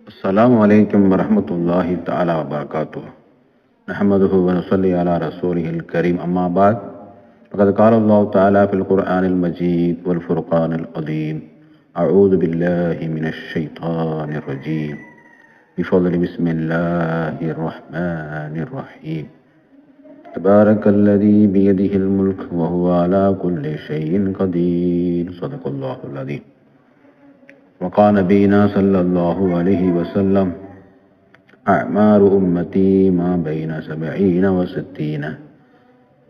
अस्सलामु अलैकुम वरहमतुल्लाहि तआला वबरकातुहू नहमदुहु व नुसल्ली अला रसूलिहिल करीम अम्मा बाद फ़क़द क़ाला अल्लाहु तआला फ़िल क़ुरआनिल मजीद वल फ़ुरक़ानिल अज़ीम अऊज़ु बिल्लाहि मिनश शैतानिर रजीम बिफ़ज़्लि बिस्मिल्लाहिर रहमानिर रहीम तबारकल्लज़ी बियदिहिल मुल्क व हुवा अला कुल्लि शैइन क़दीर सदक़ल्लाहुल अज़ीम वक़ाल नबीना सल्लल्लाहु अलैहि वसल्लम अअमार उम्मती मा बैन सबईन व सित्तीन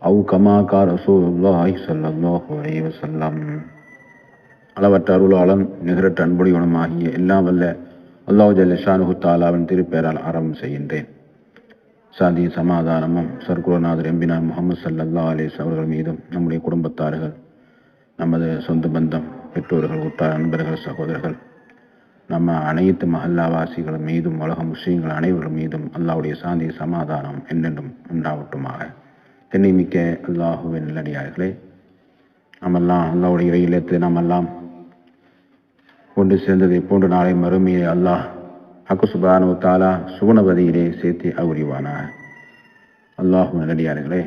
औ कमा क़ाल रसूलुल्लाहि ஸல்லல்லாஹு அலைஹி வஸல்லம். அளவற்ற அருளாளன் நிகரற்ற அன்புடையவனுமாகிய எல்லாம் வல்ல அல்லாஹ் ஜல்ல ஷானுஹு தஆலாவின் திருப்பெயரால் ஆரம்பம் செய்கின்றேன். சாந்தி சமாதானமும் சர்க்குருநாதர் எம்பினார் முகமது ஸல்லல்லாஹு அலைஹி வஸல்லம் அவர்கள் மீதும் நம்முடைய குடும்பத்தார்கள், நமது சொந்த பந்தம், பெற்றோர்கள், உற்றார், நண்பர்கள், சகோதரர்கள், நம்ம அனைத்து மஹல்லாவாசிகள் மீதும் உலக முஸ்லீம்கள் அனைவர்கள் மீதும் அல்லாஹ்வுடைய சாந்தி சமாதானம் என்றென்றும் உண்டாவட்டுமாக. தென்னிமிக்க அல்லாஹுவின் நல்லடியார்களே, நாமெல்லாம் அல்லாஹ்வுடைய இறையிலத்தில் நாமெல்லாம் கொண்டு சேர்ந்ததை போன்று நாளை மறுமையை அல்லாஹ் ஹக்கு சுப்ஹானஹு வ தஆலா சுவனபதியிலே சேர்த்து அவுரிவானாக. அல்லாஹ்வின் நல்லடியார்களே,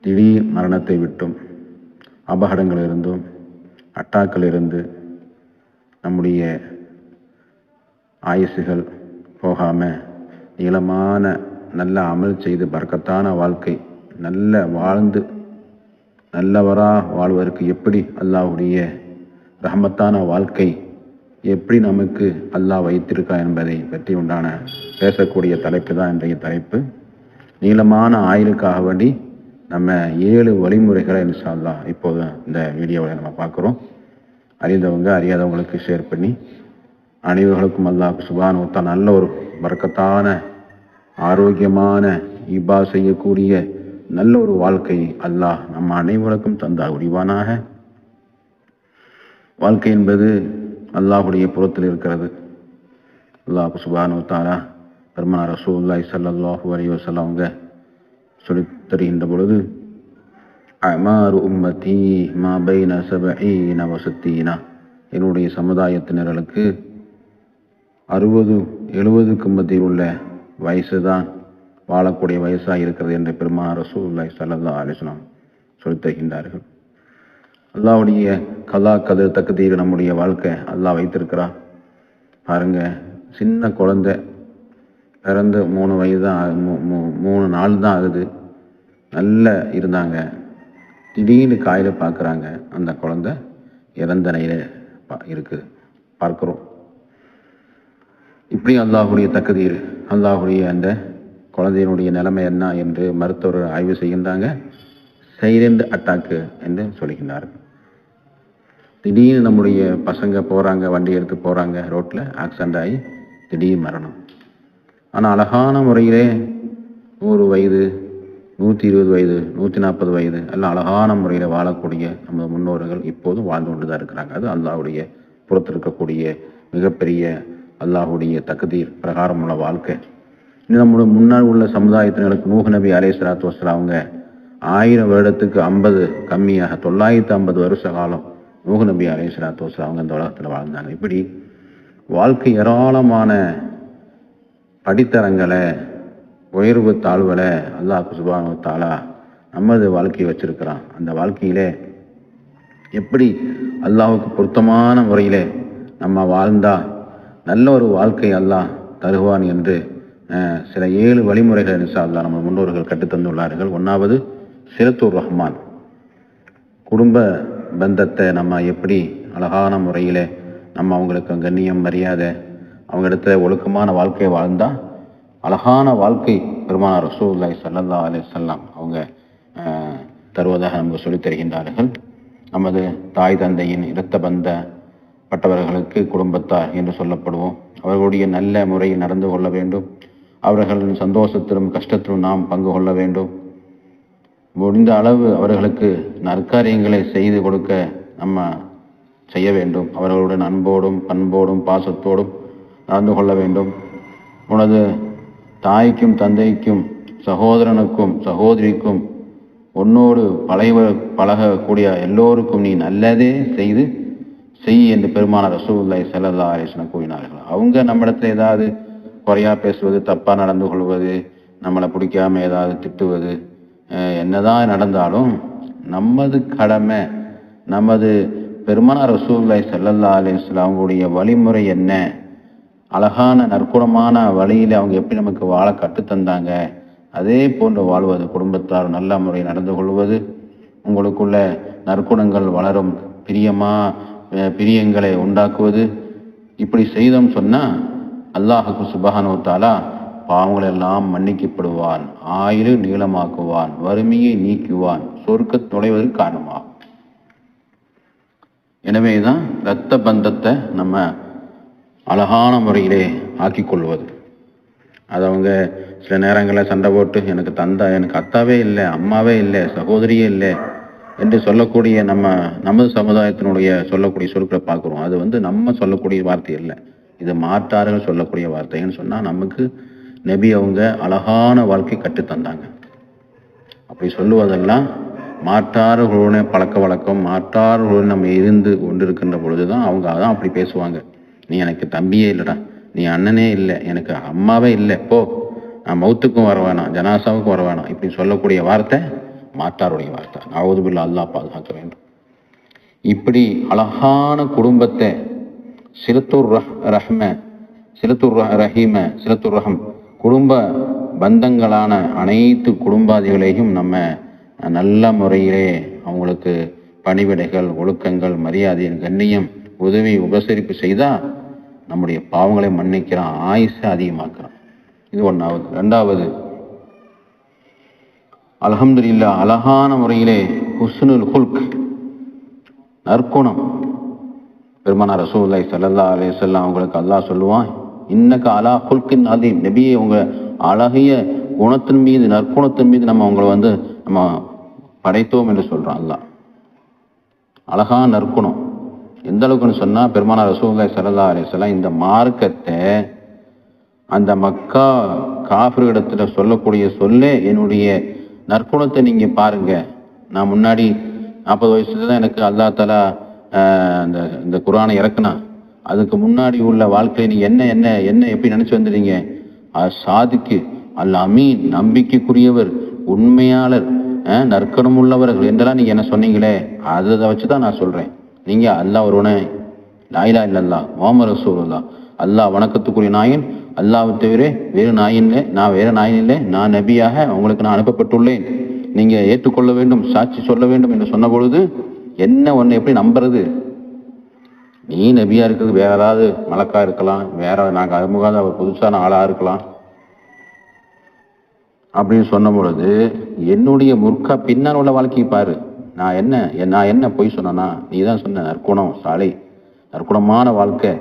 திடீர் மரணத்தை விட்டும், அபகடங்களிலிருந்தும், அட்டாக்களிலிருந்து நம்முடைய ஆயுசுகள் போகாமல் நீளமான நல்ல அமல் செய்து பரக்கத்தான வாழ்க்கை நல்ல வாழ்ந்து நல்லவராக வாழ்வதற்கு எப்படி அல்லாஹ்வுடைய ரஹமத்தான வாழ்க்கை எப்படி நமக்கு அல்லாஹ் வைத்திருக்கா என்பதை பற்றி உண்டான பேசக்கூடிய தலைப்பு தான் இன்றைய தலைப்பு. நீளமான ஆயுளுக்காக வேண்டி நம்ம 7 வழிமுறைகளை இன்ஷா அல்லாஹ் இப்போது இந்த வீடியோவில் நம்ம பார்க்குறோம். அறிந்தவங்க அறியாதவங்களுக்கு ஷேர் பண்ணி அனைவர்களுக்கும் அல்லாஹ் சுப்ஹானஹு வ தஆலா நல்ல ஒரு பரக்கத்தான ஆரோக்கியமான இபா செய்யக்கூடிய நல்ல ஒரு வாழ்க்கையை அல்லாஹ் நம்ம அனைவருக்கும் தந்தால் உரிவானாக. வாழ்க்கை என்பது அல்லாஹ்வுடைய புறத்தில் இருக்கிறது. அல்லாஹ் சுப்ஹானஹு வ தஆலா பெருமானார் ரசூலுல்லாஹி ஸல்லல்லாஹு அலைஹி வஸல்லம் அவங்க சொல்லித் தருகின்ற பொழுது, அமாரு உம்மதி மா பைன சபஈன வ சித்தீனா, என்னுடைய சமுதாயத்தினர்களுக்கு 60-70க்கு மத்தியில் உள்ள வயசு தான் வாழக்கூடிய வயசாக இருக்கிறது என்று பெருமானார் ரசூலுல்லாஹி ஸல்லல்லாஹு அலைஹி வஸல்லம் சொல்லித் தருகின்றார்கள். அல்லாஹ்வுடைய கலா கதிர் தக்தீர் நம்முடைய வாழ்க்கை அல்லாஹ் வைத்திருக்கிறான். பாருங்க, சின்ன குழந்தை பிறந்து 3 வயது தான் 3 நாள் தான் ஆகுது. நல்ல இருந்தாங்க, திடீர்னு காயில் பார்க்குறாங்க, அந்த குழந்தை இறந்த நிலையில் இருக்குது பார்க்குறோம். இப்படி அல்லாஹ்வுடைய தக்தீர், அல்லாஹ்வுடைய அந்த குழந்தையினுடைய நிலைமை என்ன என்று மருத்துவர் ஆய்வு செய்கின்றாங்க. சைலண்ட் அட்டாக்கு என்று சொல்கின்றார்கள். திடீர்னு நம்முடைய பசங்க போகிறாங்க, வண்டி எடுத்து போகிறாங்க, ரோட்டில் ஆக்சிடெண்ட் ஆகி திடீர் மரணம். ஆனால் அழகான முறையிலே 100 வயது, 120 வயது, 140 வயது எல்லாம் அழகான முறையில் வாழக்கூடிய நம்ம முன்னோர்கள் இப்போதும் வாழ்ந்து கொண்டு தான் இருக்கிறாங்க. அது அல்லாஹ்வுடைய புறத்தில் இருக்கக்கூடிய மிகப்பெரிய அல்லாஹ்வுடைய தக்தீர் பிரகாரம் உள்ள வாழ்க்கை. இன்னும் நம்முடைய முன்னால் உள்ள சமுதாயத்தினருக்கு நூஹ் நபி அலைஹிஸ்ஸலாத்து வஸ்ஸலாம் அவங்க 1000 வருடத்துக்கு 50 கம்மியாக 950 வருஷ காலம் நூஹ் நபி அலைஹிஸ்ஸலாத்து வஸ்ஸலாம் அவங்க இந்த உலகத்தில் வாழ்ந்தாங்க. இப்படி வாழ்க்கை ஏராளமான படித்தரங்களை, உயர்வு தாழ்வுகளை அல்லாஹ் சுப்ஹானஹு வ தஆலா நமது வாழ்க்கையை வச்சிருக்கிறான். அந்த வாழ்க்கையிலே எப்படி அல்லாஹ்வுக்கு பொருத்தமான முறையில் நம்ம வாழ்ந்தா நல்ல ஒரு வாழ்க்கை அல்லாஹ் தருவான் என்று சில 7 வழிமுறைகள் இன்ஷா அல்லாஹ் நம்ம முன்னோர்கள் கற்றுத்தந்துள்ளார்கள். 1வது சிலத்துர் ரஹ்மான், குடும்ப பந்தத்தை நம்ம எப்படி அழகான முறையில் நம்ம அவங்களுக்கு கண்ணியம், மரியாதை, அவங்க இடத்துல ஒழுக்கமான வாழ்க்கையை வாழ்ந்தால் அழகான வாழ்க்கை பெருமானார் ரசூலுல்லாஹி ஸல்லல்லாஹு அலைஹி வஸல்லம் அவங்க தருவதாக நமக்கு சொல்லித் தருகின்றார்கள். நமது தாய் தந்தையின் இரத்த பந்தப்பட்டவர்களுக்கு குடும்பத்தார் என்று சொல்லப்படுவோம். அவர்களுடைய நல்ல முறையில் நடந்து கொள்ள வேண்டும். அவர்களின் சந்தோஷத்திலும் கஷ்டத்திலும் நாம் பங்கு கொள்ள வேண்டும். முடிந்த அளவு அவர்களுக்கு நற்காரியங்களை செய்து கொடுக்க நம்ம செய்ய வேண்டும். அவர்களுடன் அன்போடும் பண்போடும் பாசத்தோடும் நடந்து கொள்ள வேண்டும். உனது தாய்க்கும் தந்தைக்கும் சகோதரனுக்கும் சகோதரிக்கும் உன்னோடு பழகக்கூடிய எல்லோருக்கும் நீ நல்லதே செய்து செய் என்று பெருமானார் ரசூலுல்லாஹி ஸல்லல்லாஹு அலைஹி வஸல்லம் கூறினார்கள். அவங்க நம்மிடத்துல ஏதாவது குறையா பேசுவது, தப்பா நடந்து கொள்வது, நம்மளை பிடிக்காம ஏதாவது திட்டுவது, என்னதான் நடந்தாலும் நமது கடமை, நமது பெருமானார் ரசூலுல்லாஹி ஸல்லல்லாஹு அலைஹி வஸல்லம் அவங்களுடைய வழிமுறை என்ன, அழகான நற்குணமான வழியில் அவங்க எப்படி நமக்கு வாழ கற்றுத்தந்தாங்க, அதே போன்று வாழ்வது, குடும்பத்தார் நல்ல முறையில் நடந்து கொள்வது, உங்களுக்குள்ள நற்குணங்கள் வளரும், பிரியங்களை உண்டாக்குவது, இப்படி செய்தோம் சொன்னால் அல்லாஹு சுப்ஹானஹு வ தஆலா பாவங்கள் எல்லாம் மன்னிக்கப்படுவான், ஆயுளை நீளமாக்குவான், வறுமையை நீக்குவான், சொர்க்க நுழைவதற்கு காரணமாகும். எனவே தான் இரத்த பந்தத்தை நம்ம அழகான முறையிலே ஆக்கி கொள்வது. அது அவங்க சில நேரங்களில் சண்டை போட்டு எனக்கு அத்தாவே இல்லை, அம்மாவே இல்லை, சகோதரியே இல்லை என்று சொல்லக்கூடிய நமது சமுதாயத்தினுடைய சொல்லக்கூடிய சொற்களை பார்க்குறோம். அது நம்ம சொல்லக்கூடிய வார்த்தை இல்லை, இது மாற்றார்கள் சொல்லக்கூடிய வார்த்தைன்னு சொன்னால் நமக்கு நபி அவங்க அழகான வாழ்க்கை கற்றுத்தந்தாங்க. அப்படி சொல்லுவதெல்லாம் மாற்றார்களுடைய பழக்க வழக்கம், மாற்றார்களுடன் நம்ம இருந்து கொண்டிருக்கின்ற பொழுது தான் அவங்க அதான் அப்படி பேசுவாங்க. நீ எனக்கு தம்பியே இல்லைடா, நீ அண்ணனே இல்லை, எனக்கு அம்மாவே இல்லை, போ, நான் மௌத்துக்கும் வர வேணாம், ஜனாசாவுக்கும் வர வேணாம், இப்படி சொல்லக்கூடிய வார்த்தை மாற்றாருடைய வார்த்தை. நஅூது பில்லாஹ், அல்லாஹ் பாதுகாக்க வேண்டும். இப்படி அழகான குடும்பத்தை சிலத்துர் ரஹம் குடும்ப பந்தங்களான அனைத்து குடும்பாதிகளையும் நம்ம நல்ல முறையிலே அவங்களுக்கு பணிவிடைகள், ஒழுக்கங்கள், மரியாதை, கண்ணியம், உதவி, உபசரிப்பு செய்தால் நம்முடைய பாவங்களை மன்னிக்கிறான், ஆயுசை அதிகமாக்குறான். இது ஒன்றாவது. ரெண்டாவது, அல்ஹம்துலில்லாஹ், அழகான முறையிலே ஹுஸ்னுல் ஹுல்க், நற்குணம். பெருமானார் ரசூலுல்லாஹி ஸல்லல்லாஹு அலைஹி வஸல்லம் அவங்களுக்கு அல்லாஹ் சொல்லுவான், இன்னக அலா ஹுல்கின் அதீம், நபியே உங்க அழகிய குணத்தின் மீது, நற்குணத்தின் மீது நம்ம உங்களை நம்ம படைத்தோம் என்று சொல்றான் அல்லாஹ். அழகான நற்குணம் எந்த அளவுக்குன்னு சொன்னா, பெருமானார் ரசூலுல்லாஹி ஸல்லல்லாஹு அலைஹி வஸல்லம் இந்த மார்க்கத்தை அந்த மக்கா காஃபிர்களிடத்துல சொல்லக்கூடிய சொல்லே, என்னுடைய நற்குணத்தை நீங்க பாருங்க, நான் முன்னாடி 40 வயசுல தான் எனக்கு அல்லாஹ் தஆலா இந்த குர்ஆனை இறக்குனா, அதுக்கு முன்னாடி உள்ள வாழ்க்கையை நீங்க என்ன எப்படி நினைச்சு வந்துடுறீங்க, சாதிக்கு அல் அமீன், நம்பிக்கைக்குரியவர், உண்மையாளர், நற்குணம் உள்ளவர்கள் என்றெல்லாம் நீங்க என்ன சொன்னீங்களே, அதை வச்சுதான் நான் சொல்றேன். நீங்க அல்லாஹ் ஒருவனே, லா இலாஹா இல்லல்லாஹ் முஹம்மது ரசூலுல்லாஹ், அல்லாஹ் வணக்கத்துக்குரிய நாயன், அல்லாஹ்வை தவிர வேறு நாயன் இல்லை, நான் நபியாக உங்களுக்கு நான் அனுப்பப்பட்டுள்ளேன், நீங்க ஏற்றுக்கொள்ள வேண்டும், சாட்சி சொல்ல வேண்டும் என்று சொன்ன பொழுது என்ன ஒன்று எப்படி நம்புறது? நீ நபியா இருக்கிறது வேற ஏதாவது மலக்கா இருக்கலாம், வேற நாங்கள் அறிமுகாத அவர் புதுசான ஆளாக இருக்கலாம் அப்படின்னு சொன்ன பொழுது, என்னுடைய முற்கா பின்னால் உள்ள வாழ்க்கையை பாரு. நான் என்ன பொய் சொன்னா? நீ தான் சொன்ன நற்குணம், சாலை நற்குணமான வாழ்க்கை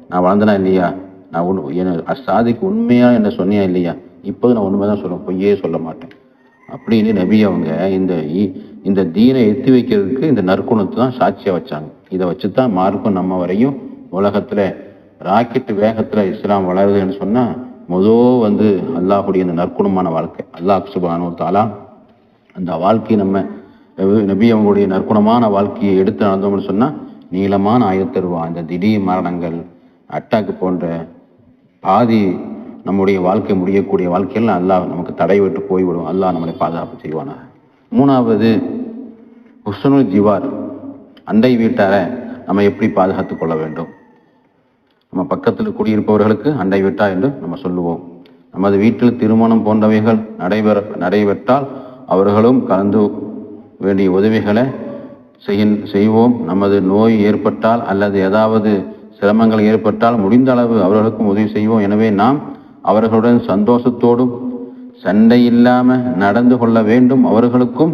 நான் வாழ்ந்தனா இல்லையா? நான் சாதிக்கு உண்மையா என்ன சொன்னியா இல்லையா? இப்போது நான் உண்மைதான் சொல்லுவேன், பொய்யே சொல்ல மாட்டேன் அப்படின்னு நபி அவங்க இந்த தீனை எத்தி வைக்கிறதுக்கு இந்த நற்குணத்தை தான் சாட்சியா வச்சாங்க. இதை வச்சுதான் மார்க்கம் நம்ம வரையும் உலகத்துல ராக்கெட்டு வேகத்துல இஸ்லாம் வளருதுன்னு சொன்னா, அல்லாஹுடைய இந்த நற்குணமான வாழ்க்கை, அல்லாஹ் சுப்ஹானஹு வ தஆலா அந்த வாழ்க்கையை நம்ம நபி அவங்களுடைய நற்குணமான வாழ்க்கையை எடுத்து நடந்தோம்னு சொன்னா நீளமான ஆயுள் தருவான். இந்த திடீர் மரணங்கள், அட்டாக்கு போன்ற பாதி நம்முடைய வாழ்க்கை முடியக்கூடிய வாழ்க்கையெல்லாம் அல்லாஹ் நமக்கு தடை விட்டு போய்விடும். அல்லாஹ் நம்மளை பாதுகாப்பு செய்வானா. மூணாவது, ஹுஸ்னுல் ஜிவார், அண்டை வீட்டாரை நம்ம எப்படி பாதுகாத்து கொள்ள வேண்டும். நம்ம பக்கத்தில் குடியிருப்பவர்களுக்கு அண்டை வீட்டார் என்று நம்ம சொல்லுவோம். நமது வீட்டில் திருமணம் போன்றவைகள் நடைபெற்றால் அவர்களும் கலந்து வேண்டிய உதவிகளை செய்வோம். நமது நோய் ஏற்பட்டால் அல்லது ஏதாவது சிரமங்கள் ஏற்பட்டால் முடிந்த அளவு அவர்களுக்கும் உதவி செய்வோம். எனவே நாம் அவர்களுடன் சந்தோஷத்தோடும் சண்டை இல்லாம நடந்து கொள்ள வேண்டும். அவர்களுக்கும்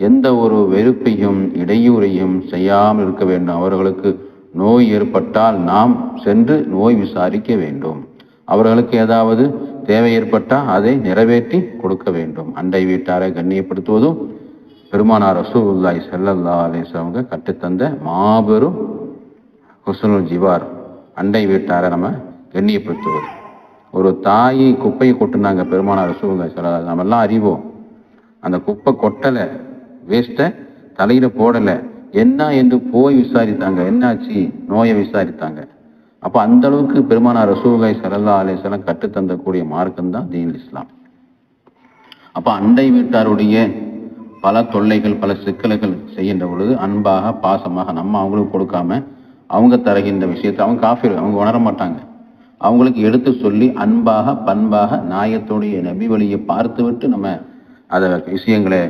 எந்த ஒரு வெறுப்பையும் இடையூறையும் செய்யாமல் இருக்க வேண்டும். அவர்களுக்கு நோய் ஏற்பட்டால் நாம் சென்று நோய் விசாரிக்க வேண்டும். அவர்களுக்கு ஏதாவது தேவை ஏற்பட்டால் அதை நிறைவேற்றி கொடுக்க வேண்டும். அண்டை வீட்டாரை கண்ணியப்படுத்துவதும் பெருமானார் ரசூலுல்லாஹி ஸல்லல்லாஹு அலைஹி வஸல்லம் கற்றுத்தந்த மாபெரும் ஹுஸ்னுல் ஜிவார், அண்டை வீட்டாரை நம்ம கண்ணியப்படுத்துவது. ஒரு தாய் குப்பையை கொட்டுனாங்க பெருமானார் ரசூலுல்லாஹி ஸல்லல்லாஹு அலைஹி வஸல்லம், நம்ம எல்லாம் அறிவோம். அந்த குப்பை கொட்டலை, வேஸ்ட்டை தலையில போடலை, என்ன என்று போய் விசாரித்தாங்க, என்னாச்சு நோயை விசாரித்தாங்க. அப்போ அந்த அளவுக்கு பெருமானார் ரசூலுல்லாஹி ஸல்லல்லாஹு அலைஹி வஸல்லம் கற்றுத்தந்தக்கூடிய மார்க்கம் தான் தீன் இஸ்லாம். அப்போ அண்டை வீட்டாருடைய பல தொல்லைகள் பல சிக்கல்கள் செய்கின்ற பொழுது அன்பாக பாசமாக நம்ம அவங்களுக்கு கொடுக்காம அவங்க தருகின்ற விஷயத்தை அவங்க காஃபிர், அவங்க உணர மாட்டாங்க, அவங்களுக்கு எடுத்து சொல்லி அன்பாக பண்பாக நாயத்துடைய நபி வழியை பார்த்து விட்டு நம்ம அதை விஷயங்களை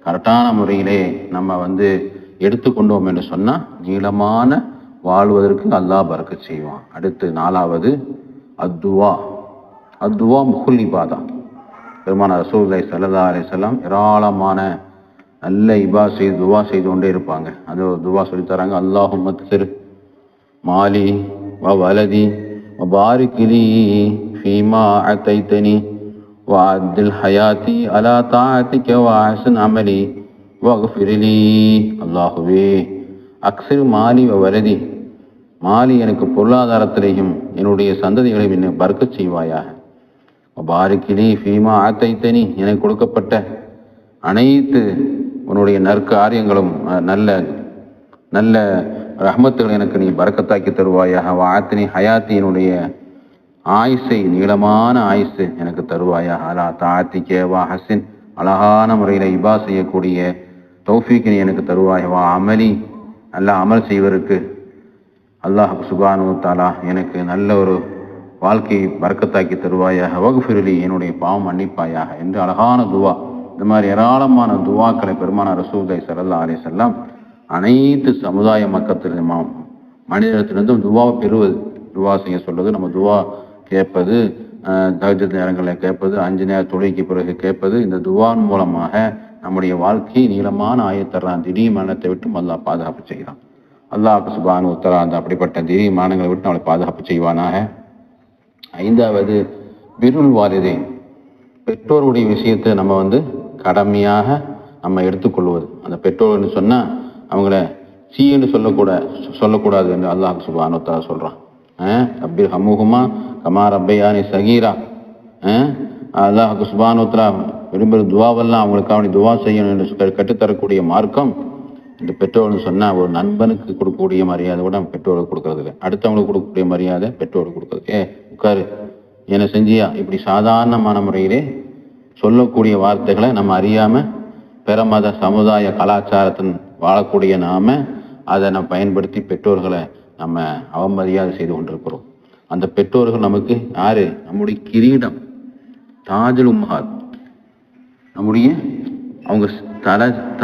கரெக்டான முறையிலே நம்ம எடுத்துக்கொண்டோம் என்று சொன்னால் நீளமான வாழ்வதற்கு அல்லாஹ் பரக்கத் செய்வான். அடுத்து 4வது அத்துவா முகுல் இபாதா. பெருமானார் ரசூலுல்லாஹி ஸல்லல்லாஹு அலைஹி வஸல்லம் ஏராளமான நல்ல செய்து துவா செய்து கொண்டே இருப்பாங்க. அது துவா சொல்லி தராங்க. அல்லாஹும்ம க்ஸிர் மாலி வ வலதி வ பாரிக் லீ ஃபீமா அதைதனி வ அத்தில் ஹயாத்தி அலா தாஅத்திக வ அஹ்ஸின் அமலி வக்ஃபிர் லீ. அல்லாஹுவே அக்ஸிர் மாலி வ வலதி, மாலி எனக்கு பொருளாதாரத்திலேயும் என்னுடைய சந்ததிகளையும் என்னை பரக்கத் செய்வாயாக. பாரிக் லீ ஃபீமா அதைதனி, எனக்கு கொடுக்கப்பட்ட அனைத்து உன்னுடைய நற்காரியங்களும் நல்ல நல்ல ரஹ்மத்துகளை எனக்கு நீ பரக்கத்தாக்கி தருவாயாக. வாத்தினி ஹயாத்தி, என்னுடைய ஆயுசை நீளமான ஆயுசு எனக்கு தருவாயாக. அலா தாத்திகே வா ஹசின், அழகான முறையில் இபா செய்யக்கூடிய தௌஃபீக் நீ எனக்கு தருவாய். வா அமலி, நல்ல அமல் செய்வதற்கு அல்லாஹ் சுப்ஹானஹு வ தஆலா எனக்கு நல்ல ஒரு வாழ்க்கையை பரக்கத்தாக்கி தருவாயாக. வக்ஃபிர்லி, என்னுடைய பாவம் மன்னிப்பாயாக என்று அழகான துவா. இந்த மாதிரி ஏராளமான துவாக்களை பெருமானார் ரசூலுல்லாஹி ஸல்லல்லாஹு அலைஹி வஸல்லம் அனைத்து சமுதாய மக்களிலும் மனிதத்திலிருந்தும் துவாவை பெறுவது, துவா செய்ய சொல்வது, நம்ம துவா கேட்பது, தஹஜ்ஜுத் நேரங்களில் கேட்பது, 5 நேர தொழுகைக்கு பிறகு கேட்பது, இந்த துவான் மூலமாக நம்முடைய வாழ்க்கையை நீளமான ஆயத்தர்றான். திடீர் மரணத்தை விட்டு அல்லாஹ் பாதுகாப்பு செய்கிறான். அல்லாஹ் சுப்ஹானஹு வ தஆலா அந்த அப்படிப்பட்ட திடீர் மரணங்களை விட்டு நம்மளை பாதுகாப்பு செய்வானாக. 5வது பிருல் வாலிதைன், பெற்றோருடைய விஷயத்தை நம்ம கடமையாக நம்ம எடுத்துக்கொள்வது. அந்த பெற்றோர்னு சொன்னால் அவங்கள சீன்னு சொல்லக்கூடாது என்று அல்லாஹ் சுப்ஹானஹு வ தஆலா சொல்கிறான். ரப்பிர் ஹம்முஹுமா கமா ரப்பயானி சகீரா. அல்லாஹ் சுப்ஹானஹு வ தஆலா விரும்புகிற துவாவெல்லாம் அவங்களுக்கு அவனை துவா செய்யணும் என்று கற்றுத்தரக்கூடிய மார்க்கம். இந்த பெற்றோர்னு சொன்னால் ஒரு நண்பனுக்கு கொடுக்கக்கூடிய மரியாதை கூட பெற்றோருக்கு கொடுக்கறது இல்லை, அடுத்தவங்களுக்கு கொடுக்கக்கூடிய மரியாதை பெற்றோருக்கு கொடுக்குறது. உட்காரு, என்ன செஞ்சியா, இப்படி சாதாரணமான முறையிலே சொல்லக்கூடிய வார்த்தைகளை நம்ம அறியாமல் பிறமத சமுதாய கலாச்சாரத்தின் வாழக்கூடிய நாம அதை நம்ம பயன்படுத்தி பெற்றோர்களை நம்ம அவமரியாதை செய்து கொண்டிருக்கிறோம். அந்த பெற்றோர்கள் நமக்கு யாரு? நம்முடைய கிரீடம், தாஜுல் உம்மஹாத், நம்முடைய அவங்க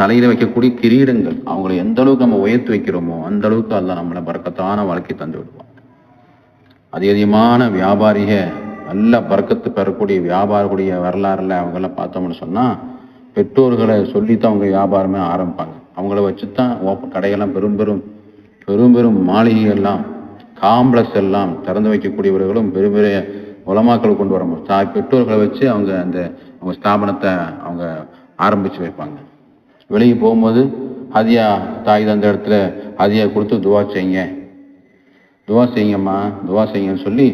தலையில வைக்கக்கூடிய கிரீடங்கள். அவங்களை எந்த அளவுக்கு நம்ம உயர்த்தி வைக்கிறோமோ அந்த அளவுக்கு அல்லாஹ் நம்மளை பரக்கத்தான வாழ்க்கை தந்து விடுவான். அதிகமான வியாபாரிக நல்ல பறக்கத்து பெறக்கூடிய வியாபாரக்கூடிய வரலாறுல அவங்கெல்லாம் பார்த்தோம்னு சொன்னால் பெற்றோர்களை சொல்லித்தான் அவங்க வியாபாரமே ஆரம்பிப்பாங்க. அவங்கள வச்சு தான் கடையெல்லாம் பெரும் பெரும் மாளிகைகள்லாம் காம்ப்ளெக்ஸ் எல்லாம் திறந்து வைக்கக்கூடியவர்களும் பெரிய பெரிய உலமாக்கள் கொண்டு வரணும். பெற்றோர்களை வச்சு அவங்க ஸ்தாபனத்தை அவங்க ஆரம்பித்து வைப்பாங்க. வெளியே போகும்போது ஹதியா தாய் தந்த இடத்துல ஹதியா கொடுத்து துவா செய்யுங்கம்மா, துவா செய்யுங்கன்னு சொல்லி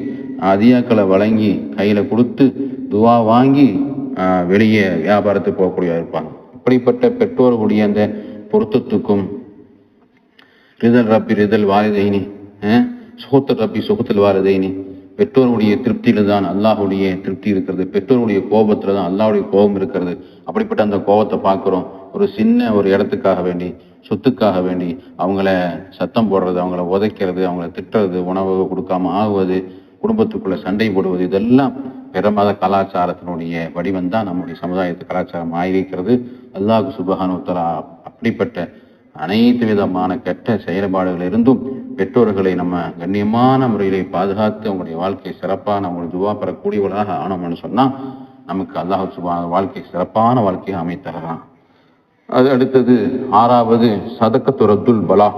ஹதியாக்களை வழங்கி கையில் கொடுத்து துவா வாங்கி வெளியே வியாபாரத்துக்கு போகக்கூடிய இருப்பாங்க. இப்படிப்பட்ட பெற்றோர்களுடைய அந்த பொருத்தத்துக்கும் ரிதல் ரப்பி ரிதல் வாலிதைனி சுகத்தல் ரப்பி சுகத்தல் வாலிதைனி, பெற்றோருடைய திருப்தியில தான் அல்லாஹுடைய திருப்தி இருக்கிறது, பெற்றோருடைய கோபத்துல தான் அல்லாஹுடைய கோபம் இருக்கிறது. அப்படிப்பட்ட அந்த கோபத்தை பார்க்குறோம். ஒரு சின்ன ஒரு இடத்துக்காக வேண்டி, சொத்துக்காக வேண்டி அவங்கள சத்தம் போடுறது, அவங்கள உதைக்கிறது, அவங்கள திட்டுறது, உணவு கொடுக்காம ஆகுவது, குடும்பத்துக்குள்ள சண்டை போடுவது, இதெல்லாம் பிறமத கலாச்சாரத்தினுடைய வடிவம் தான் நம்முடைய சமுதாயத்து கலாச்சாரம் ஆயிருக்கிறது. அல்லாஹ் சுப்ஹானஹு வ தஆலா அப்படிப்பட்ட அனைத்து விதமான கெட்ட செயல்பாடுகள் இருந்தும் பெற்றோர்களை நம்ம கண்ணியமான முறையிலே பாதுகாத்து அவங்களுடைய வாழ்க்கை சிறப்பான அவங்களுக்கு துவா பெறக்கூடியவர்களாக ஆனோம்னு சொன்னால் நமக்கு அல்லாஹ் சுப்ஹானஹு வாழ்க்கை சிறப்பான வாழ்க்கையை அமைத்தரலாம். அது அடுத்தது 6வது சதக்கத்து ரத்துல் பலா.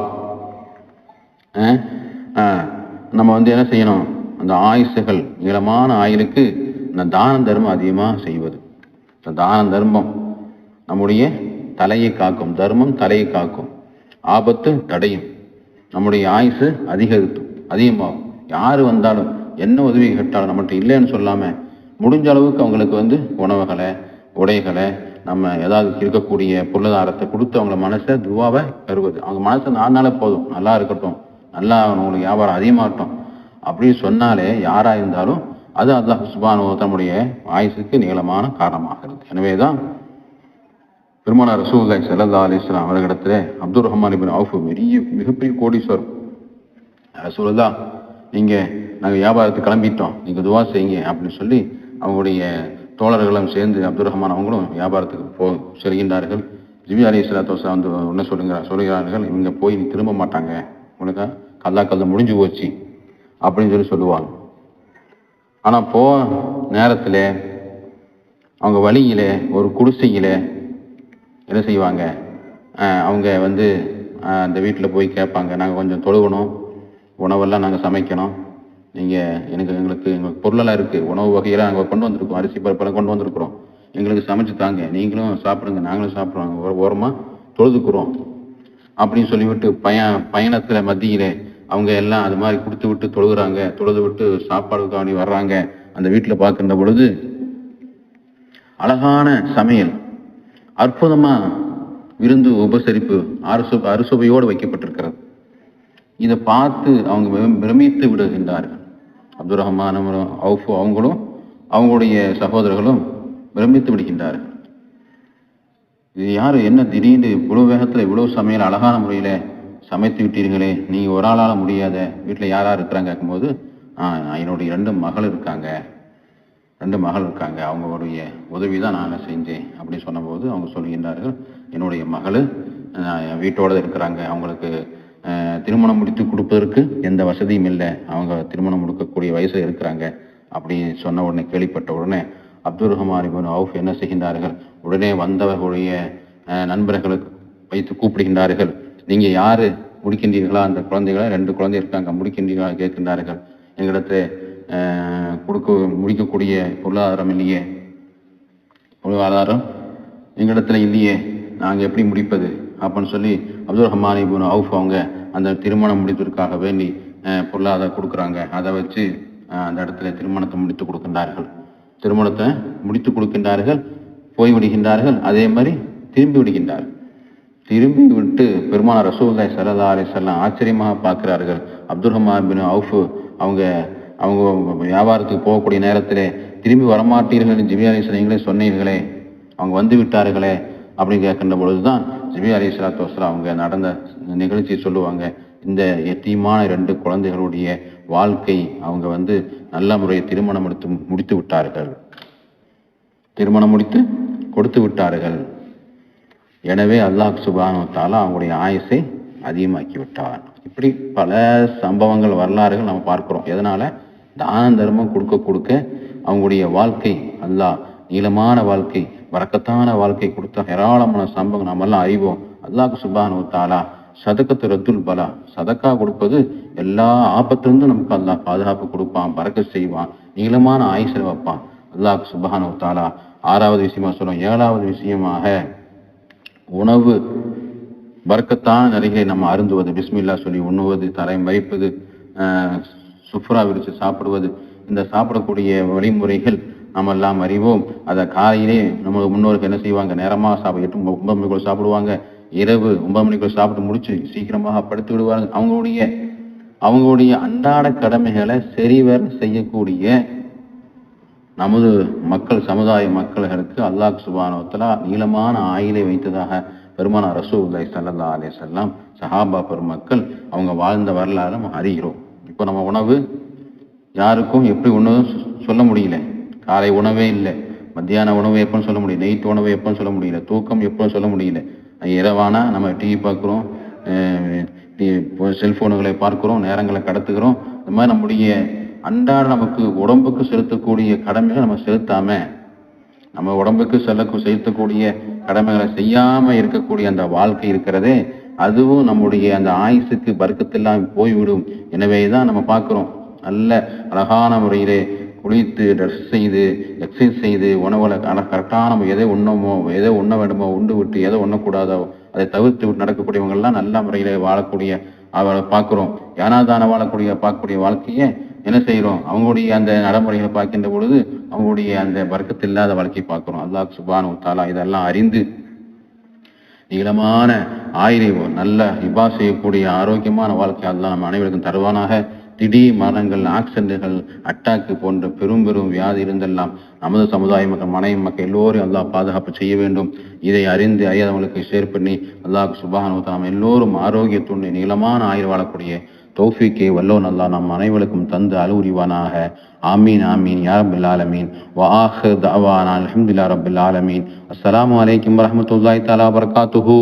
நம்ம என்ன செய்யணும்? அந்த ஆயுசுகள் நீளமான ஆயுளுக்கு இந்த தான தர்மம் அதிகமாக செய்வது. இந்த தான தர்மம் நம்முடைய தலையை காக்கும், தர்மம் தலையை காக்கும், ஆபத்து தடையும், நம்முடைய ஆயுசு அதிகமாகும். யார் வந்தாலும் என்ன உதவி கேட்டாலும் நம்மகிட்ட இல்லைன்னு சொல்லாமல் முடிஞ்ச அளவுக்கு அவங்களுக்கு உணவுகளை, உடைகளை, நம்ம ஏதாவது இருக்கக்கூடிய பொருளாதாரத்தை கொடுத்து அவங்கள மனசை துவாவை கருவது. அவங்க மனசை 4 நாளே போதும், நல்லா இருக்கட்டும், நல்லா உங்களுக்கு வியாபாரம் அதிகமாகட்டும் அப்படின்னு சொன்னாலே யாராக இருந்தாலும் அது அல்லாஹ் சுப்ஹானஹு வ தஆலா நம்முடைய ஆயுசுக்கு நீளமான காரணமாகிறது. எனவே தான் பெருமானார் ரசூலுல்லாஹி ஸல்லல்லாஹு அலைஹி வஸல்லம் அவர்களிடத்தில் அப்துர் ரஹ்மான் இப்னு அவுஃப் மிகப்பெரிய கோடீஸ்வரர், ரசூலுல்லாஹ் நீங்கள் நாங்கள் வியாபாரத்துக்கு கிளம்பிட்டோம், நீங்கள் துவா செய்யுங்க அப்படின்னு சொல்லி அவங்களுடைய தோழர்களும் சேர்ந்து அப்துர் ரஹ்மான் அவங்களும் வியாபாரத்துக்கு செல்கின்றார்கள். ஜிப்ரீல் அலைஹிஸ்ஸலாத்து வஸலாம் வந்து என்ன சொல்கிறார்கள், இவங்க போய் திரும்ப மாட்டாங்க, உங்களுக்கு கல்லா முடிஞ்சு போச்சு அப்படின்னு சொல்லுவாங்க. ஆனால் நேரத்தில் அவங்க வழியில் ஒரு குடிசையில் என்ன செய்வாங்க, அவங்க வந்து அந்த வீட்டில் போய் கேட்பாங்க, நாங்கள் கொஞ்சம் தொழுகணும், உணவெல்லாம் நாங்கள் சமைக்கணும், எங்களுக்கு பொருளெல்லாம் இருக்குது, உணவு வகையெல்லாம் நாங்கள் கொண்டு வந்திருக்கோம், அரிசி பருப்பெல்லாம் கொண்டு வந்திருக்கிறோம், எங்களுக்கு சமைச்சு தாங்க, நீங்களும் சாப்பிடுங்க, நாங்களும் சாப்பிட்றோம், ஓரமாக தொழுதுக்குறோம் அப்படின்னு சொல்லிவிட்டு பயணத்தில் மத்தியில் அவங்க எல்லாம் அது மாதிரி கொடுத்து விட்டு தொழுகிறாங்க. தொழுது விட்டு சாப்பாடு காணி வர்றாங்க. அந்த வீட்டில் பார்க்கின்ற பொழுது அழகான சமையல், அற்புதமாக விருந்து உபசரிப்பு அறுசுவையோடு வைக்கப்பட்டிருக்கிறது. இதை பார்த்து அவங்க பிரமித்து விடுகின்றார்கள். அப்துர் ரஹ்மான் அவுஃப் அவங்களும் அவங்களுடைய சகோதரர்களும் பிரமித்து விடுகின்றார்கள். இது யார், என்ன திடீர்னு இவ்வளோ வேகத்தில் இவ்வளோ சமையல் அழகான முறையில் சமைத்து விட்டீர்களே, நீங்கள் ஒரு ஆளால் முடியாத, வீட்டில் யாராக இருக்கிறாங்க கேட்கும்போது என்னுடைய 2 மகள் இருக்காங்க, அவங்களுடைய உதவி தான் நான் செஞ்சேன் அப்படின்னு சொன்னபோது அவங்க சொல்லுகின்றார்கள், என்னுடைய மகள் வீட்டோடு இருக்கிறாங்க, அவங்களுக்கு திருமணம் முடித்து கொடுப்பதற்கு எந்த வசதியும் இல்லை, அவங்க திருமணம் முடிக்கக்கூடிய வயசில் இருக்கிறாங்க அப்படின்னு சொன்ன உடனே, கேள்விப்பட்ட உடனே அப்துர் ரஹ்மான் இப்னு அவுஃப் என்ன செய்கின்றார்கள், உடனே வந்தவர்களுடைய நண்பர்களுக்கு வைத்து கூப்பிடுகின்றார்கள், நீங்கள் யார், முடிக்கின்றீர்களா, அந்த குழந்தைகளை 2 குழந்தை இருக்காங்க, முடிக்கின்றீர்களா கேட்கின்றார்கள். எங்களிடத்தை முடிக்கக்கூடிய பொருளாதாரம் இல்லையே, எங்களிடத்துல இல்லையே, நாங்கள் எப்படி முடிப்பது அப்படின்னு சொல்லி அப்துர் ரஹ்மான் இப்னு அவுஃப் அவங்க அந்த திருமணம் முடிப்பதற்காக வேண்டி பொருளாதாரம் கொடுக்குறாங்க. அதை வச்சு அந்த இடத்துல திருமணத்தை முடித்து கொடுக்கின்றார்கள், போய்விடுகின்றார்கள். அதே மாதிரி திரும்பி விட்டு பெருமானார் ரசூலுல்லாஹி ஸல்லல்லாஹு அலைஹி வஸல்லம் ஆச்சரியமாக பார்க்கிறார்கள். அப்துர் ரஹ்மான் இப்னு அவுஃப் அவங்க வியாபாரத்துக்கு போகக்கூடிய நேரத்தில் திரும்பி வரமாட்டீர்கள், ஜிப்ரீல் அலைஹிஸ்ஸலாம் நீங்களே சொன்னீர்களே, அவங்க வந்து விட்டார்களே அப்படின்னு கேட்கின்ற பொழுது தான் ஜிப்ரீல் அலைஹிஸ்ஸலாத்து வஸலாம் அவங்க நடந்த நிகழ்ச்சியை சொல்லுவாங்க. இந்த எத்தீமான 2 குழந்தைகளுடைய வாழ்க்கை அவங்க வந்து நல்ல முறையை திருமணம் முடித்து விட்டார்கள், திருமணம் முடித்து கொடுத்து விட்டார்கள். எனவே அல்லாஹ் சுப்ஹானஹு வ தஆலா அவங்களுடைய ஆயுசை அதிகமாக்கி விட்டார். இப்படி பல சம்பவங்கள், வரலாறுகள் நம்ம பார்க்கிறோம். எதனால? தான தர்மம் கொடுக்க அவங்களுடைய வாழ்க்கை அல்லாஹ் நீளமான வாழ்க்கை, வரக்கத்தான வாழ்க்கை கொடுத்த ஏராளமான சம்பவம் நம்மெல்லாம் அறிவோம். அல்லாஹ் சுப்ஹானஹு வ தஆலா சதக்கத்து ரத்துல் பலா, சதக்கா கொடுப்பது எல்லா ஆபத்திலிருந்தும் நமக்கு அல்லாஹ் பாதுகாப்பு கொடுப்பான், பரக்கத் செய்வான், நீளமான ஆயுசில் வைப்பான். அல்லாஹ் சுப்ஹானஹு வ தஆலா 6வது விஷயமா சொல்லுவோம். 7வது விஷயமாக உணவு பரக்கத்தான நிறைகளை நம்ம அருந்துவது, பிஸ்மில்லா சொல்லி உண்ணுவது, தரை மறிப்பது, சுஃப்ரா விரித்து சாப்பிடுவது, இந்த சாப்பிடக்கூடிய வழிமுறைகள் நம்ம எல்லாம் அறிவோம். அதை காலையிலே நம்ம முன்னோர்கள் என்ன செய்வாங்க, நேரமாக 8 9 மணிக்குள் சாப்பிடுவாங்க, இரவு 9 மணிக்குள் சாப்பிட்டு முடிச்சு சீக்கிரமாக படுத்து விடுவாங்க. அவங்களுடைய அன்றாட கடமைகளை சரிவர செய்யக்கூடிய நமது சமுதாய மக்களுக்கு அல்லாஹ் சுப்ஹானஹு வ தஆலா நீளமான ஆயுளை வைத்ததாக பெருமானார் ரசூலுல்லாஹி ஸல்லல்லாஹு அலைஹி வஸல்லம் சஹாபா பெருமக்கள் அவங்க வாழ்ந்த வரலாறு நம்ம அறிகிறோம். இப்போ நம்ம உணவு யாருக்கும் எப்படி உணவு சொல்ல முடியல, காலை உணவே இல்லை, மத்தியான உணவு எப்போன்னு சொல்ல முடியல, நைட் உணவு எப்போன்னு சொல்ல முடியல, தூக்கம் எப்போன்னு சொல்ல முடியல. இரவானா நம்ம டிவி பார்க்குறோம், செல்ஃபோனுகளை பார்க்குறோம், நேரங்களை கடத்துக்கிறோம். இந்த மாதிரி நம்முடைய அன்றாட நமக்கு உடம்புக்கு செலுத்தக்கூடிய கடமைகளை நம்ம செலுத்தாம, நம்ம உடம்புக்கு செலுத்தக்கூடிய கடமைகளை செய்யாம இருக்கக்கூடிய அந்த வாழ்க்கை இருக்கிறதே, அதுவும் நம்முடைய அந்த ஆயுசுக்கு பர்க்கத்தெல்லாம் போய்விடும். எனவே தான் நம்ம பார்க்குறோம், நல்ல அழகான முறையிலே குளித்து ட்ரெஸ் செய்து எக்ஸசைஸ் செய்து உணவுகளை கரெக்டாக நம்ம எதை உண்ண வேண்டுமோ உண்டு விட்டு எதை உண்ணக்கூடாதோ அதை தவிர்த்து விட்டு நடக்கக்கூடியவங்கள்லாம் நல்ல முறையில் வாழக்கூடிய அவளை பார்க்குறோம். யானாதான பார்க்கக்கூடிய வாழ்க்கையை என்ன செய்கிறோம், அவங்களுடைய அந்த நடைமுறைகளை பார்க்கின்ற பொழுது அவங்களுடைய அந்த வர்க்கத்தில் இல்லாத வாழ்க்கை பார்க்கிறோம். அல்லாஹ் சுப்ஹானஹு வ தஆலா இதெல்லாம் அறிந்து நீளமான ஆயுளை நல்ல இபா செய்யக்கூடிய ஆரோக்கியமான வாழ்க்கை அல்லாஹ் நம்ம அனைவருக்கும் தருவானாக. திடீர் மரணங்கள், ஆக்சிடென்ட்கள், அட்டாக்கு போன்ற பெரும் பெரும் வியாதி இருந்தெல்லாம் நமது சமுதாய மக்கள், மனைவி மக்கள் எல்லோரும் அல்லாஹ் பாதுகாப்பு செய்ய வேண்டும். இதை அறிந்து அறியாதவங்களுக்கு ஷேர் பண்ணி அல்லாஹ் சுப்ஹானஹு வ தஆலா எல்லோரும் ஆரோக்கியத்துடன் நீளமான ஆயுள் வாழக்கூடிய தௌஃபீக்கை வல்லோன் அல்லாஹ் நம் அனைவருக்கும் தந்து அலுவரிவானாக. ஆமீன் ஆமீன் யா ரப்பல் ஆலமீன். வ ஆகிர் தஅவானா அல்ஹம்துலில்லாஹி ரப்பில் ஆலமீன். அஸ்ஸலாமு அலைக்கும் வரஹ்மத்துல்லாஹி தஆலா வபரகாத்துஹு.